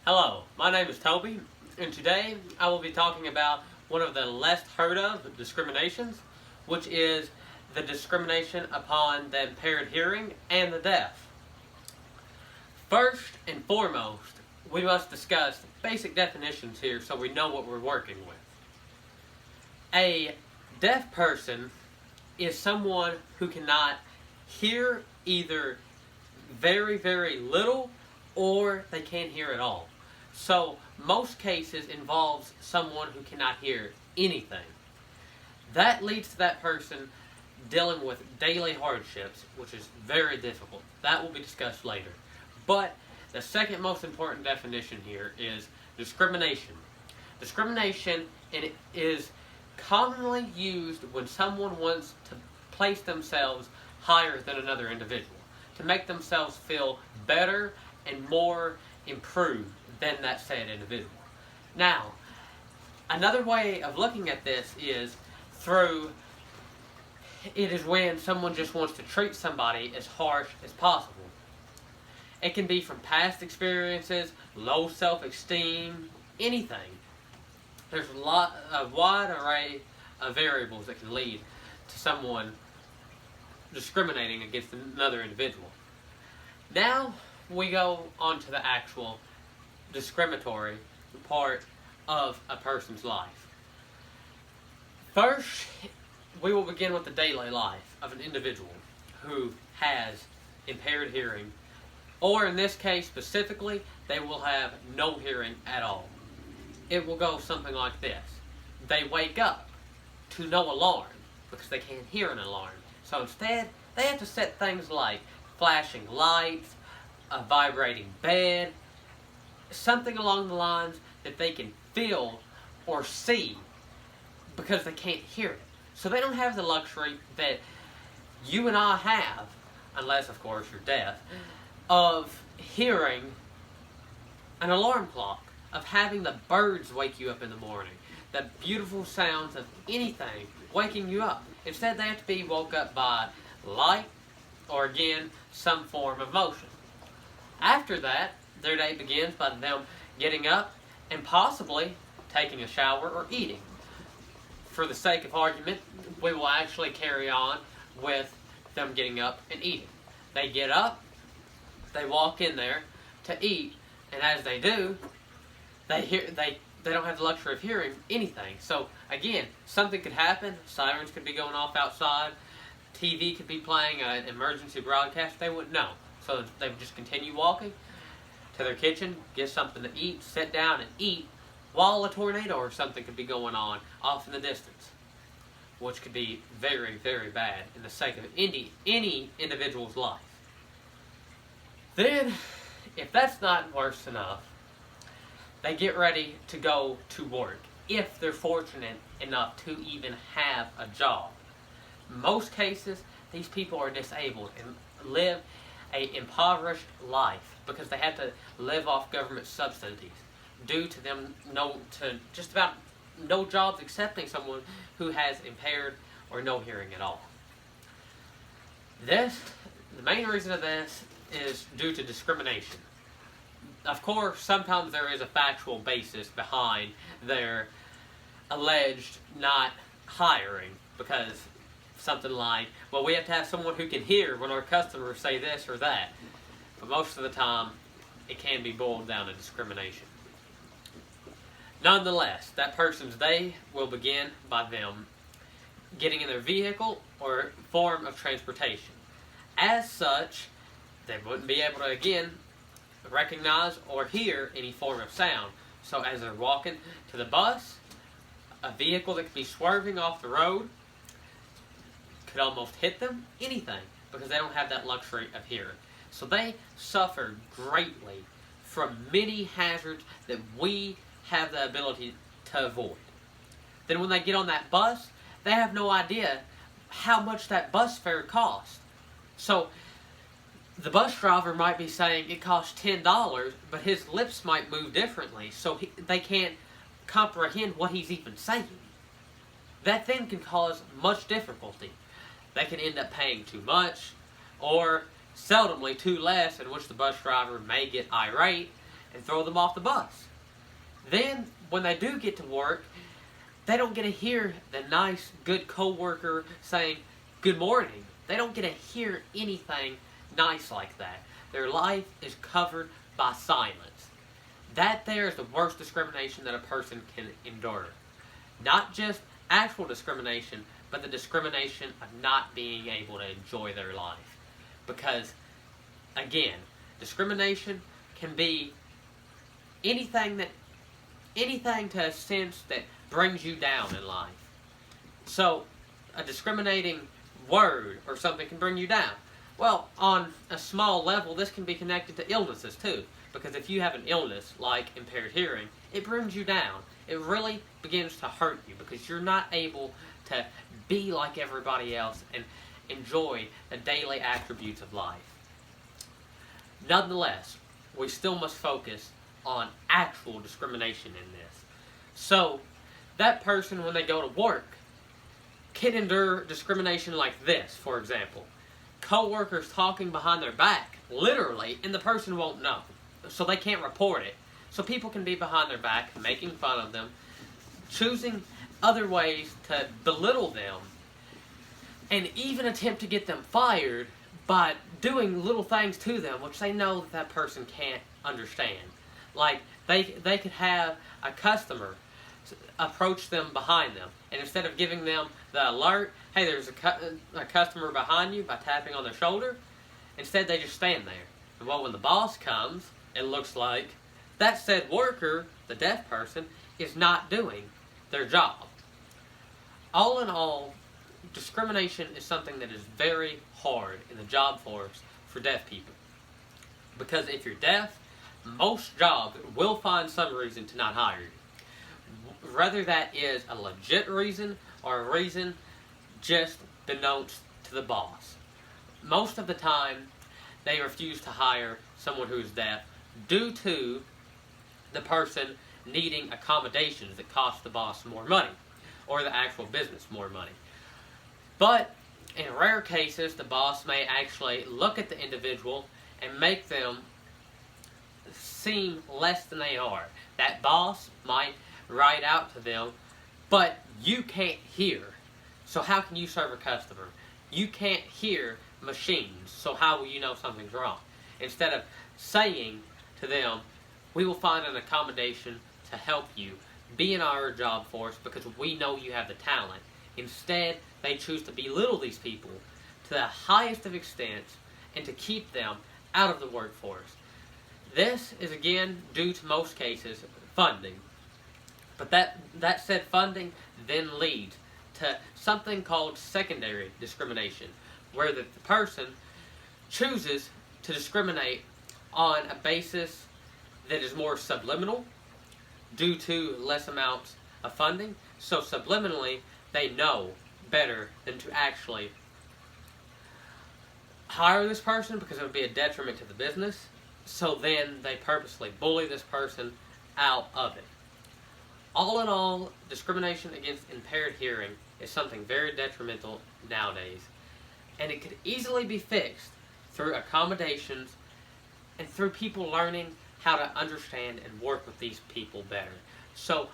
Hello, my name is Toby, and today I will be talking about one of the less heard of discriminations, which is the discrimination upon the impaired hearing and the deaf. First and foremost, we must discuss basic definitions here so we know what we're working with. A deaf person is someone who cannot hear either very, very little or they can't hear at all. So most cases involves someone who cannot hear anything. That leads to that person dealing with daily hardships, which is very difficult. That will be discussed later. But the second most important definition here is discrimination. Discrimination is commonly used when someone wants to place themselves higher than another individual, to make themselves feel better and more improved than that said individual. Now, another way of looking at this is it is when someone just wants to treat somebody as harsh as possible. It can be from past experiences, low self-esteem, anything. There's a wide array of variables that can lead to someone discriminating against another individual. Now we go on to the actual discriminatory part of a person's life. First, we will begin with the daily life of an individual who has impaired hearing, or in this case specifically, they will have no hearing at all. It will go something like this. They wake up to no alarm because they can't hear an alarm. So instead, they have to set things like flashing lights, a vibrating bed, something along the lines that they can feel or see because they can't hear it. So they don't have the luxury that you and I have, unless of course you're deaf, of hearing an alarm clock, of having the birds wake you up in the morning, the beautiful sounds of anything waking you up. Instead, they have to be woke up by light or, again, some form of motion. After that, their day begins by them getting up and possibly taking a shower or eating. For the sake of argument, we will actually carry on with them getting up and eating. They get up, they walk in there to eat, and as they do, they don't have the luxury of hearing anything. So again, something could happen. Sirens could be going off outside. TV could be playing an emergency broadcast. They wouldn't know. So they would just continue walking to their kitchen, get something to eat, sit down and eat, while a tornado or something could be going on off in the distance, which could be very, very bad in the sake of any individual's life. Then, if that's not worse enough, they get ready to go to work, if they're fortunate enough to even have a job. In most cases, these people are disabled and live an impoverished life because they have to live off government subsidies due to them to just about no jobs accepting someone who has impaired or no hearing at all. The main reason of this is due to discrimination. Of course, sometimes there is a factual basis behind their alleged not hiring, because something like, well, we have to have someone who can hear when our customers say this or that. But most of the time, it can be boiled down to discrimination. Nonetheless, that person's day will begin by them getting in their vehicle or form of transportation. As such, they wouldn't be able to, again, recognize or hear any form of sound. So as they're walking to the bus, a vehicle that could be swerving off the road could almost hit them, anything, because they don't have that luxury of hearing. So they suffer greatly from many hazards that we have the ability to avoid. Then when they get on that bus, they have no idea how much that bus fare costs. So the bus driver might be saying it costs $10, but his lips might move differently, so they can't comprehend what he's even saying. That then can cause much difficulty. They can end up paying too much, or seldomly too less, in which the bus driver may get irate and throw them off the bus. Then, when they do get to work, they don't get to hear the nice, good coworker saying, "Good morning." They don't get to hear anything nice like that. Their life is covered by silence. That there is the worst discrimination that a person can endure. Not just actual discrimination, but the discrimination of not being able to enjoy their life. Because, again, discrimination can be anything to a sense that brings you down in life. So, a discriminating word or something can bring you down. Well, on a small level, this can be connected to illnesses too. Because if you have an illness like impaired hearing, it brings you down. It really begins to hurt you because you're not able to be like everybody else and enjoy the daily attributes of life. Nonetheless, we still must focus on actual discrimination in this. So, that person, when they go to work, can endure discrimination like this, for example. Co-workers talking behind their back, literally, and the person won't know. So they can't report it. So people can be behind their back, making fun of them, choosing other ways to belittle them, and even attempt to get them fired by doing little things to them, which they know that that person can't understand. Like, they could have a customer approach them behind them, and instead of giving them the alert, "Hey, there's a customer behind you," by tapping on their shoulder, instead they just stand there. And well, when the boss comes, it looks like that said worker, the deaf person, is not doing their job. All in all, discrimination is something that is very hard in the job force for deaf people. Because if you're deaf, most jobs will find some reason to not hire you. Whether that is a legit reason or a reason just beknownst to the boss. Most of the time, they refuse to hire someone who is deaf due to the person needing accommodations that cost the boss more money, or the actual business more money. But in rare cases, the boss may actually look at the individual and make them seem less than they are. That boss might write out to them, but you can't hear. So how can you serve a customer? You can't hear machines, so how will you know something's wrong? Instead of saying to them, "We will find an accommodation to help you be in our job force because we know you have the talent." Instead, they choose to belittle these people to the highest of extents and to keep them out of the workforce. This is again due to most cases funding. But that said funding then leads to something called secondary discrimination, where the person chooses to discriminate on a basis that is more subliminal due to less amounts of funding. So subliminally, they know better than to actually hire this person because it would be a detriment to the business. So then they purposely bully this person out of it. All in all, discrimination against impaired hearing is something very detrimental nowadays. And it could easily be fixed through accommodations and through people learning how to understand and work with these people better. So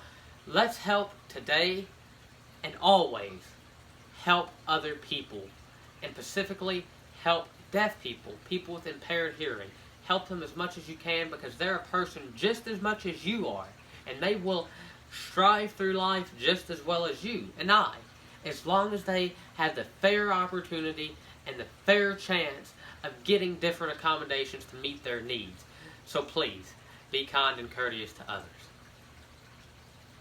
let's help today and always help other people, and specifically help deaf people, people with impaired hearing. Help them as much as you can because they're a person just as much as you are, and they will strive through life just as well as you and I, as long as they have the fair opportunity and the fair chance of getting different accommodations to meet their needs. So please, be kind and courteous to others.